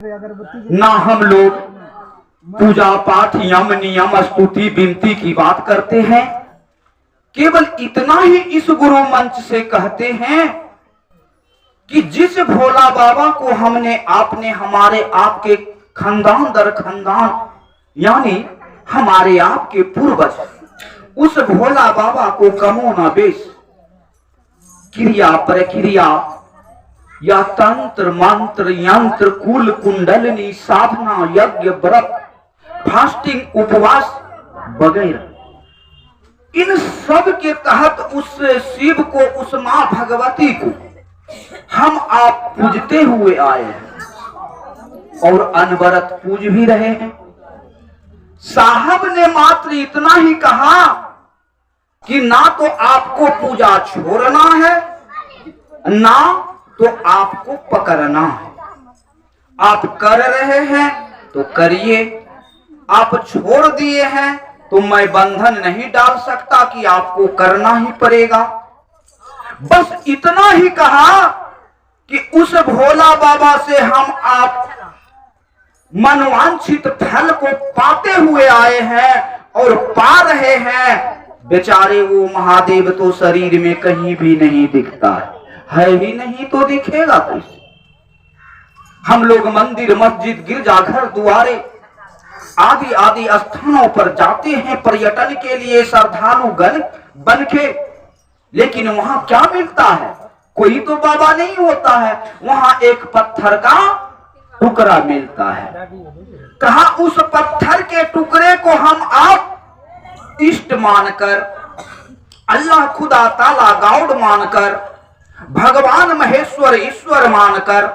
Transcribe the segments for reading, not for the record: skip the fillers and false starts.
ना हम लोग पूजा पाठ यम नियम स्तुति विनती की बात करते हैं। केवल इतना ही इस गुरु मंच से कहते हैं कि जिस भोला बाबा को आपने हमारे आपके खानदान दर खानदान यानी हमारे आपके पूर्वज उस भोला बाबा को कमोना बेश क्रिया प्रक्रिया या तंत्र मंत्र यंत्र कुल कुंडलनी साधना यज्ञ व्रत फास्टिंग उपवास वगैरह इन सब के तहत उस शिव को उस मां भगवती को हम आप पूजते हुए आए हैं और अनवरत पूज भी रहे हैं। साहब ने मात्र इतना ही कहा कि ना तो आपको पूजा छोड़ना है ना तो आपको पकड़ना है। आप कर रहे हैं तो करिए, आप छोड़ दिए हैं तो मैं बंधन नहीं डाल सकता कि आपको करना ही पड़ेगा। बस इतना ही कहा कि उस भोला बाबा से हम आप मनवांछित फल को पाते हुए आए हैं और पा रहे हैं। बेचारे वो महादेव तो शरीर में कहीं भी नहीं दिखता है ही नहीं तो दिखेगा कैसे। हम लोग मंदिर मस्जिद गिरजाघर द्वारे आदि आदि स्थानों पर जाते हैं पर्यटन के लिए श्रद्धालु गण बन के, लेकिन वहां क्या मिलता है? कोई तो बाबा नहीं होता है, वहां एक पत्थर का टुकड़ा मिलता है। कहा उस पत्थर के टुकड़े को हम आप इष्ट मानकर, अल्लाह खुदा ताला गॉड मानकर, भगवान महेश्वर ईश्वर मानकर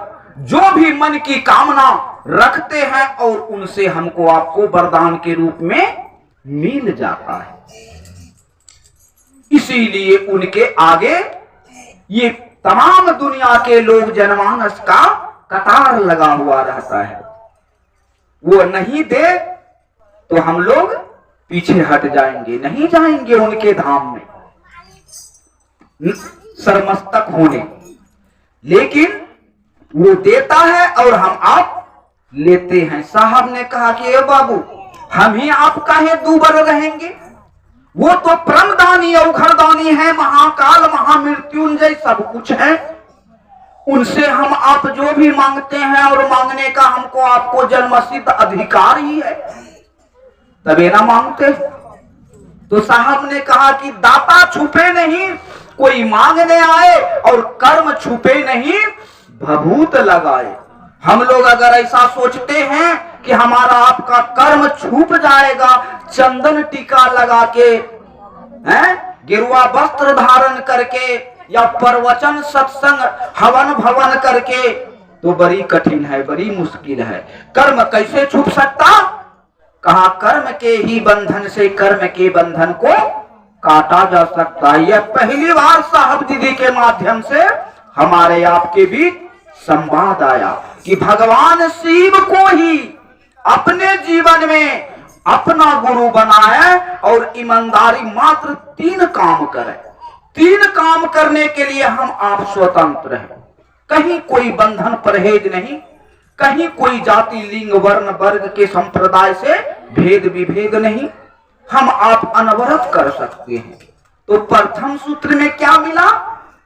जो भी मन की कामना रखते हैं और उनसे हमको आपको वरदान के रूप में मिल जाता है। इसीलिए उनके आगे ये तमाम दुनिया के लोग जनमानस का कतार लगा हुआ रहता है। वो नहीं दे तो हम लोग पीछे हट जाएंगे, नहीं जाएंगे उनके धाम में सरमस्तक होने। लेकिन वो देता है और हम आप लेते हैं। साहब ने कहा कि ए बाबू हम ही आप काहे दूबर रहेंगे? वो तो परमदानी अवघरदानी है, महाकाल महामृत्युंजय सब कुछ है। उनसे हम आप जो भी मांगते हैं और मांगने का हमको आपको जन्मसिद्ध अधिकार ही है, तबे ना मांगते। तो साहब ने कहा कि दाता छुपे नहीं, कोई मांगने आए और कर्म छुपे नहीं भभूत लगाए। हम लोग अगर ऐसा सोचते हैं कि हमारा आपका कर्म छुप जाएगा, चंदन टीका लगा के गिरुआ वस्त्र धारण करके या प्रवचन सत्संग हवन भवन करके, तो बड़ी कठिन है, बड़ी मुश्किल है। कर्म कैसे छुप सकता? कहा कर्म के ही बंधन से कर्म के बंधन को काटा जा सकता है। यह पहली बार साहब दीदी के माध्यम से हमारे आपके बीच संवाद आया कि भगवान शिव को ही अपने जीवन में अपना गुरु बनाए और ईमानदारी मात्र 3 काम करे। 3 काम करने के लिए हम आप स्वतंत्र हैं। कहीं कोई बंधन परहेज नहीं, कहीं कोई जाति लिंग वर्ण वर्ग के संप्रदाय से भेद विभेद नहीं। हम आप अनवरत कर सकते हैं। तो प्रथम सूत्र में क्या मिला?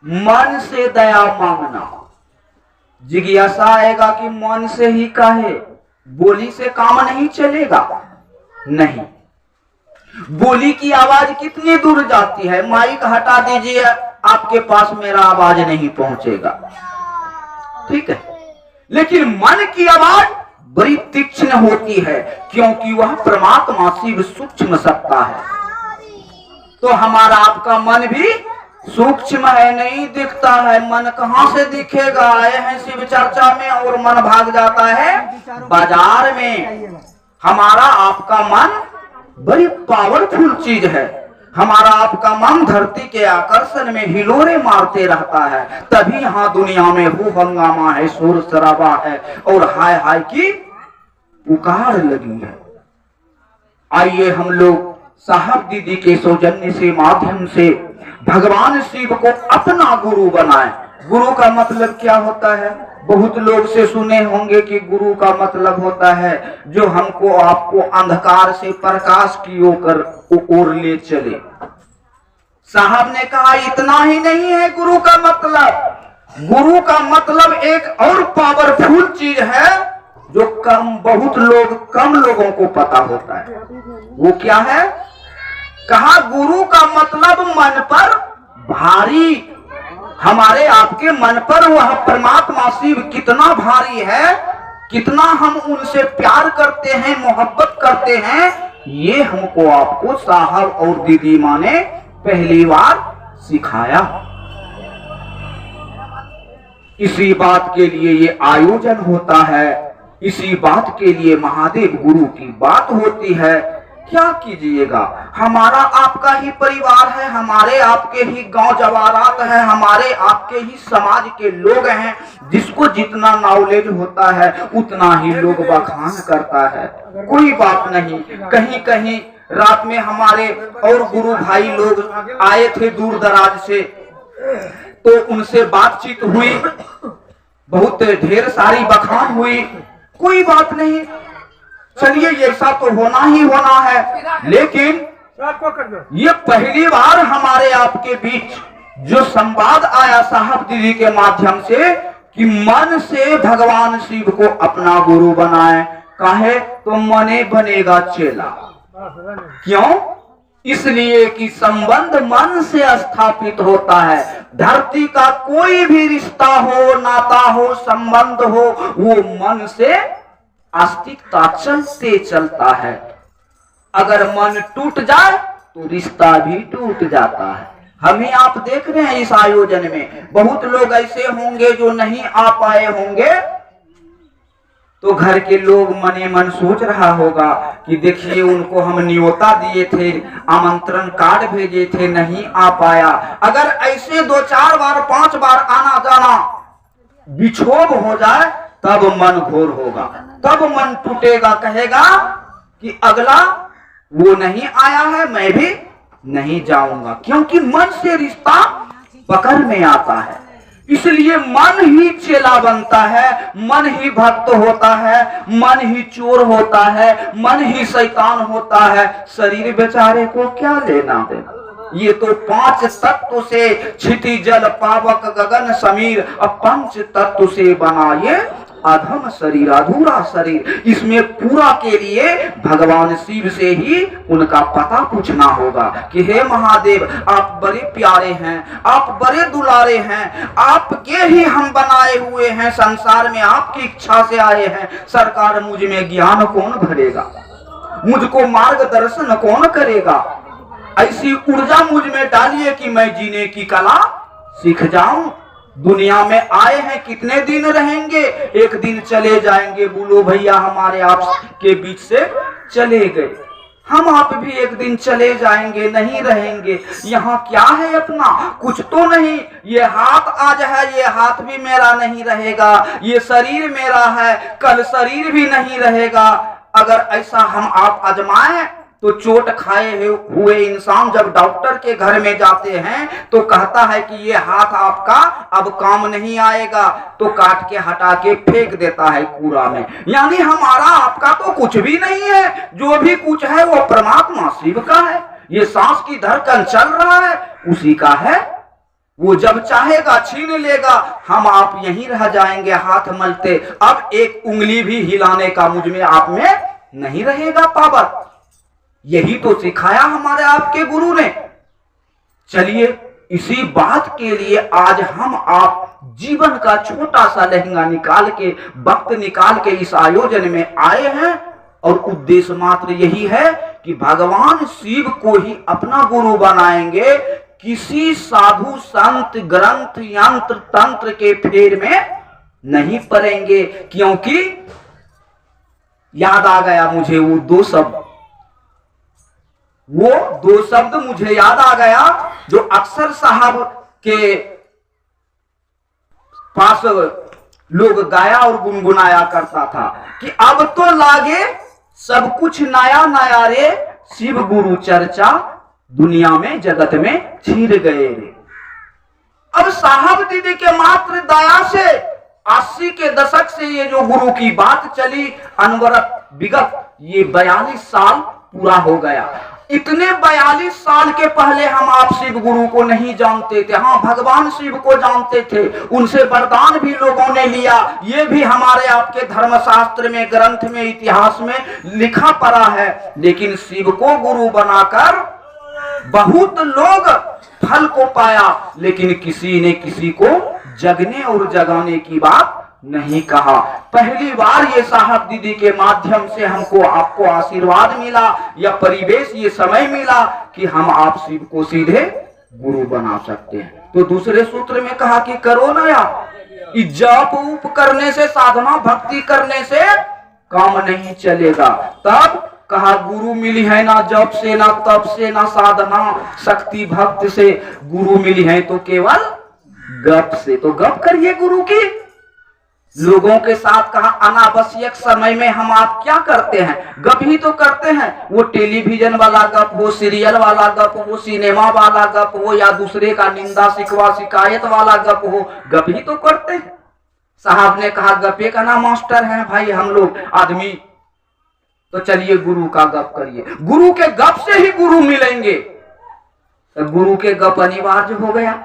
मन से दया मांगना। जिज्ञासा आएगा कि मन से ही काहे, बोली से काम नहीं चलेगा। नहीं, बोली की आवाज कितनी दूर जाती है। माइक हटा दीजिए, आपके पास मेरा आवाज नहीं पहुंचेगा, ठीक है। लेकिन मन की आवाज बड़ी तीक्ष्ण होती है, क्योंकि वह परमात्मा शिव सूक्ष्म सत्ता है। तो हमारा आपका मन भी सूक्ष्म है, नहीं दिखता है। मन कहां से दिखेगा? आए हैं शिव चर्चा में और मन भाग जाता है बाजार में। हमारा आपका मन बड़ी पावरफुल चीज है। हमारा आपका मन धरती के आकर्षण में हिलोरे मारते रहता है। तभी यहाँ दुनिया में हो हंगामा है, शोर शराबा है और हाय हाय की पुकार लगी है। आइए हम लोग साहब दीदी के सौजन्य से माध्यम से भगवान शिव को अपना गुरु बनाएं गुरु का मतलब क्या होता है? बहुत लोग से सुने होंगे कि गुरु का मतलब होता है जो हमको आपको अंधकार से प्रकाश की ओर ले चले। साहब ने कहा इतना ही नहीं है गुरु का मतलब। गुरु का मतलब एक और पावरफुल चीज है जो कम लोगों को पता होता है। वो क्या है? कहा गुरु का मतलब मन पर भारी। हमारे आपके मन पर वह परमात्मा शिव कितना भारी है, कितना हम उनसे प्यार करते हैं, मोहब्बत करते हैं, ये हमको आपको साहब और दीदी माँ ने पहली बार सिखाया। इसी बात के लिए ये आयोजन होता है, इसी बात के लिए महादेव गुरु की बात होती है। क्या कीजिएगा, हमारा आपका ही परिवार है, हमारे आपके ही गांव जवारात है, हमारे आपके ही समाज के लोग हैं। जिसको जितना नॉलेज होता है उतना ही लोग बखान करता है। कोई बात नहीं। कहीं कहीं रात में हमारे और गुरु भाई लोग आए थे दूर दराज से, तो उनसे बातचीत हुई, बहुत ढेर सारी बखान हुई। कोई बात नहीं, चलिए ऐसा तो होना ही होना है। लेकिन ये पहली बार हमारे आपके बीच जो संवाद आया साहब दीदी के माध्यम से कि मन से भगवान शिव को अपना गुरु बनाए, काहे तो मने बनेगा चेला। क्यों? इसलिए कि संबंध मन से स्थापित होता है। धरती का कोई भी रिश्ता हो, नाता हो, संबंध हो, वो मन से अस्तित्व चलते चलता है। अगर मन टूट जाए तो रिश्ता भी टूट जाता है। हमें आप देख रहे हैं इस आयोजन में बहुत लोग ऐसे होंगे जो नहीं आ पाए होंगे, तो घर के लोग मने मन सोच रहा होगा कि देखिए उनको हम न्योता दिए थे, आमंत्रण कार्ड भेजे थे, नहीं आ पाया। अगर ऐसे 2-4 बार 5 बार आना जाना बिछोभ हो जाए तब मन घोर होगा, तब मन टूटेगा, कहेगा कि अगला वो नहीं आया है, मैं भी नहीं जाऊंगा। क्योंकि मन से रिश्ता पकड़ में आता है। इसलिए मन ही चेला बनता है, मन ही भक्त होता है, मन ही चोर होता है, मन ही शैतान होता है। शरीर बेचारे को क्या लेना देना। ये तो 5 तत्व से क्षिति जल पावक गगन समीर, अब 5 तत्व से बना ये अधम शरीर, अधूरा शरीर। इसमें पूरा के लिए भगवान शिव से ही उनका पता पूछना होगा कि हे महादेव, आप बड़े प्यारे हैं, आप बड़े दुलारे हैं, आपके ही हम बनाए हुए हैं, संसार में आपकी इच्छा से आए हैं। सरकार मुझ में ज्ञान कौन भरेगा, मुझको मार्गदर्शन कौन करेगा। ऐसी ऊर्जा मुझ में डालिए कि मैं जीने की कला सीख जाऊं। दुनिया में आए हैं, कितने दिन रहेंगे, एक दिन चले जाएंगे। बोलो भैया हमारे आप के बीच से चले गए, हम आप भी एक दिन चले जाएंगे, नहीं रहेंगे। यहाँ क्या है अपना, कुछ तो नहीं। ये हाथ आज है, ये हाथ भी मेरा नहीं रहेगा, ये शरीर मेरा है, कल शरीर भी नहीं रहेगा। अगर ऐसा हम आप आजमाएं तो चोट खाए हुए इंसान जब डॉक्टर के घर में जाते हैं तो कहता है कि ये हाथ आपका अब काम नहीं आएगा, तो काट के हटा के फेंक देता है कूड़ा में। यानी हमारा आपका तो कुछ भी नहीं है, जो भी कुछ है वो परमात्मा शिव का है। ये सांस की धड़कन चल रहा है उसी का है, वो जब चाहेगा छीन लेगा, हम आप यहीं रह जाएंगे हाथ मलते। अब एक उंगली भी हिलाने का मुझ में आप में नहीं रहेगा पावर। यही तो सिखाया हमारे आपके गुरु ने। चलिए इसी बात के लिए आज हम आप जीवन का छोटा सा लहंगा निकाल के, वक्त निकाल के इस आयोजन में आए हैं, और उद्देश्य मात्र यही है कि भगवान शिव को ही अपना गुरु बनाएंगे। किसी साधु संत ग्रंथ यंत्र तंत्र के फेर में नहीं पड़ेंगे। क्योंकि याद आ गया मुझे वो दो शब्द मुझे याद आ गया जो अक्सर साहब के पास लोग गाया और गुनगुनाया करता था कि अब तो लागे सब कुछ नया नया रे, शिव गुरु चर्चा दुनिया में जगत में छिड़ गए रे। अब साहब दीदी के मात्र दया से 80 के दशक से ये जो गुरु की बात चली अनवरत विगत ये 42 साल पूरा हो गया। इतने 42 साल के पहले हम आप शिव गुरु को नहीं जानते थे। हाँ, भगवान शिव को जानते थे, उनसे वरदान भी लोगों ने लिया। ये भी हमारे आपके धर्मशास्त्र में, ग्रंथ में, इतिहास में लिखा पड़ा है। लेकिन शिव को गुरु बनाकर बहुत लोग फल को पाया, लेकिन किसी ने किसी को जगने और जगाने की बात नहीं कहा। पहली बार ये साहब दीदी के माध्यम से हमको आपको आशीर्वाद मिला या परिवेश ये समय मिला कि हम आप शिव को सीधे गुरु बना सकते हैं। तो दूसरे सूत्र में कहा कि करो ना यार, जप उप करने से, साधना भक्ति करने से काम नहीं चलेगा। तब कहा गुरु मिली है ना जप से, ना तप से, ना साधना शक्ति भक्त से, गुरु मिली है तो केवल गप से। तो गप करिए गुरु की। लोगों के साथ कहा अनावश्यक समय में हम आप क्या करते हैं, गप ही तो करते हैं। वो टेलीविजन वाला गप हो, सीरियल वाला गप हो, सिनेमा वाला गप हो, या दूसरे का निंदा शिकवा शिकायत वाला गप हो, गप ही तो करते हैं। साहब ने कहा गपे का ना मास्टर है भाई हम लोग आदमी, तो चलिए गुरु का गप करिए। गुरु के गप से ही गुरु मिलेंगे, तो गुरु के गप अनिवार्य हो गया।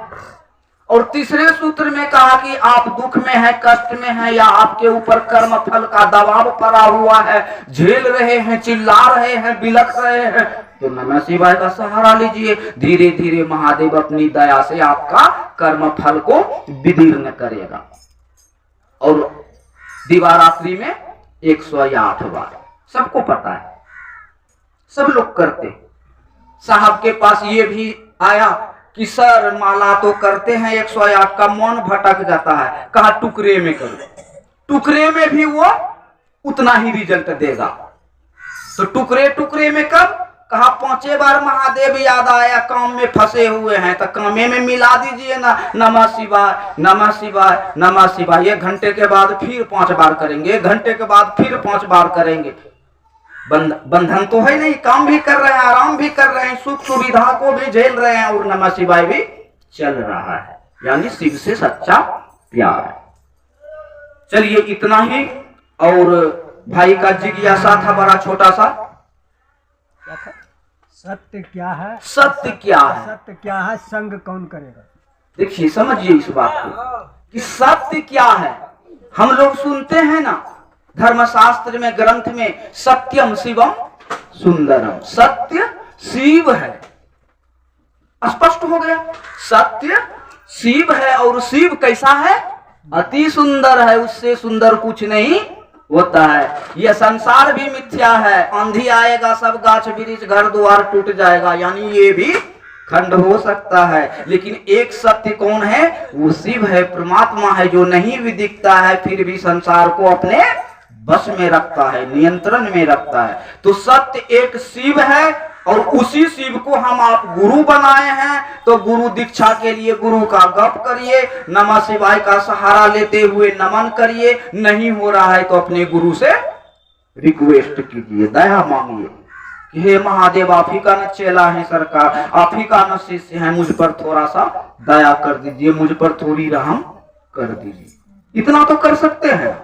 और तीसरे सूत्र में कहा कि आप दुख में है, कष्ट में है, या आपके ऊपर कर्म फल का दबाव पड़ा हुआ है, झेल रहे हैं, चिल्ला रहे हैं, बिलख रहे हैं, तो नमः शिवाय का सहारा लीजिए। धीरे धीरे महादेव अपनी दया से आपका कर्म फल को विदीर्ण करेगा। और दिवारात्रि में 108 बार, सबको पता है, सब लोग करते। साहब के पास ये भी आया कि सर माला तो करते हैं 108 का, मन भटक जाता है। कहा टुकड़े में करो, टुकड़े में भी वो उतना ही रिजल्ट देगा। तो टुकड़े टुकड़े में कब, कहा 5 बार महादेव याद आया, काम में फंसे हुए हैं तो कामे में मिला दीजिए ना, नमः शिवाय नमः शिवाय नमः शिवाय। 1 घंटे के बाद फिर 5 बार करेंगे, 1 घंटे के बाद फिर 5 बार करेंगे। बंधन तो है नहीं, काम भी कर रहे हैं, आराम भी कर रहे हैं, सुख सुविधा को भी झेल रहे हैं और नमः शिवाय भी चल रहा है। यानी शिव से सच्चा प्यार है। चलिए इतना ही। और भाई का जिज्ञासा था बड़ा छोटा सा, सत्य क्या है, सत्य क्या है, सत्य क्या है, संग कौन करेगा। देखिए समझिए इस बात को कि सत्य क्या है। हम लोग सुनते हैं ना धर्मशास्त्र में, ग्रंथ में, सत्यम शिवम सुंदरम, सत्य शिव है। स्पष्ट हो गया, सत्य शिव है। और शिव कैसा है, अति सुंदर है, उससे सुंदर कुछ नहीं होता है। यह संसार भी मिथ्या है, आंधी आएगा सब गाछ वृक्ष घर द्वार टूट जाएगा, यानी ये भी खंड हो सकता है। लेकिन एक सत्य कौन है, वो शिव है, परमात्मा है, जो नहीं भी दिखता है फिर भी संसार को अपने बस में रखता है, नियंत्रण में रखता है। तो सत्य एक शिव है और उसी शिव को हम आप गुरु बनाए हैं। तो गुरु दीक्षा के लिए गुरु का गप करिए, नमः शिवाय का सहारा लेते हुए नमन करिए। नहीं हो रहा है तो अपने गुरु से रिक्वेस्ट कीजिए, दया मांगिए कि हे महादेव आप ही का न चेला है सरकार, आप ही का न शिष्य है, मुझ पर थोड़ा सा दया कर दीजिए, मुझ पर थोड़ी रहम कर दीजिए। इतना तो कर सकते हैं,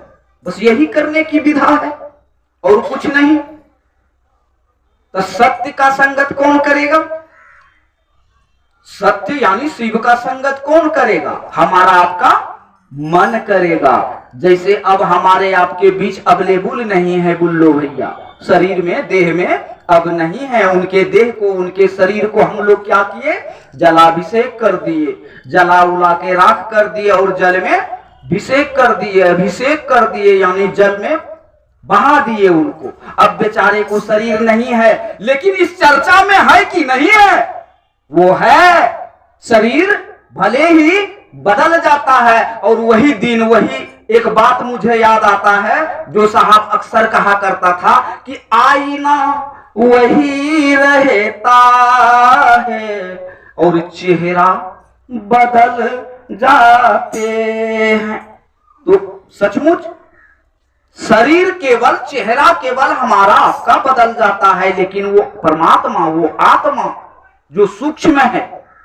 बस यही करने की विधा है और कुछ नहीं। तो सत्य का संगत कौन करेगा, सत्य यानी शिव का संगत कौन करेगा, हमारा आपका मन करेगा। जैसे अब हमारे आपके बीच अवेलेबल नहीं है बुल्लो भैया, शरीर में, देह में अब नहीं है, उनके देह को, उनके शरीर को हम लोग क्या किए, जलाभिषेक कर दिए, जला उला के राख कर दिए और जल में अभिषेक कर दिए, अभिषेक कर दिए यानी जल में बहा दिए उनको। अब बेचारे को शरीर नहीं है, लेकिन इस चर्चा में है कि नहीं है, वो है। शरीर भले ही बदल जाता है और वही दिन, वही एक बात मुझे याद आता है जो साहब अक्सर कहा करता था कि आईना वही रहता है और चेहरा बदल जाते हैं। तो सचमुच शरीर केवल, चेहरा केवल हमारा आपका बदल जाता है, लेकिन वो परमात्मा, वो आत्मा जो सूक्ष्म है,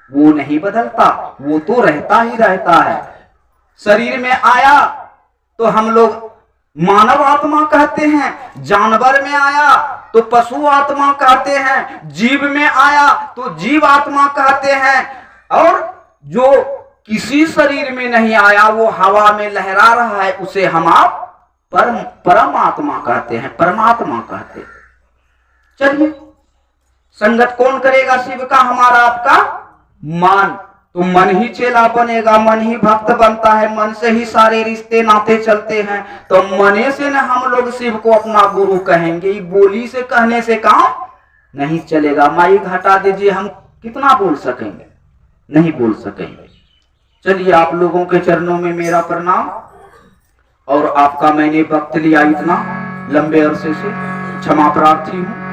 वो नहीं बदलता, वो तो रहता ही रहता है। शरीर में आया तो हम लोग मानव आत्मा कहते हैं, जानवर में आया तो पशु आत्मा कहते हैं, जीव में आया तो जीव आत्मा कहते हैं, और जो किसी शरीर में नहीं आया वो हवा में लहरा रहा है उसे हम आप परमात्मा कहते हैं, परमात्मा कहते हैं। चलिए, संगत कौन करेगा शिव का? हमारा आपका मन। तो मन ही चेला बनेगा, मन ही भक्त बनता है, मन से ही सारे रिश्ते नाते चलते हैं। तो मने से न हम लोग शिव को अपना गुरु कहेंगे, बोली से कहने से काम नहीं चलेगा। माइक हटा दीजिए, हम कितना बोल सकेंगे? नहीं बोल सकेंगे। चलिए, आप लोगों के चरणों में मेरा प्रणाम, और आपका मैंने वक्त लिया इतना लंबे अरसे से, क्षमा प्रार्थी हूं।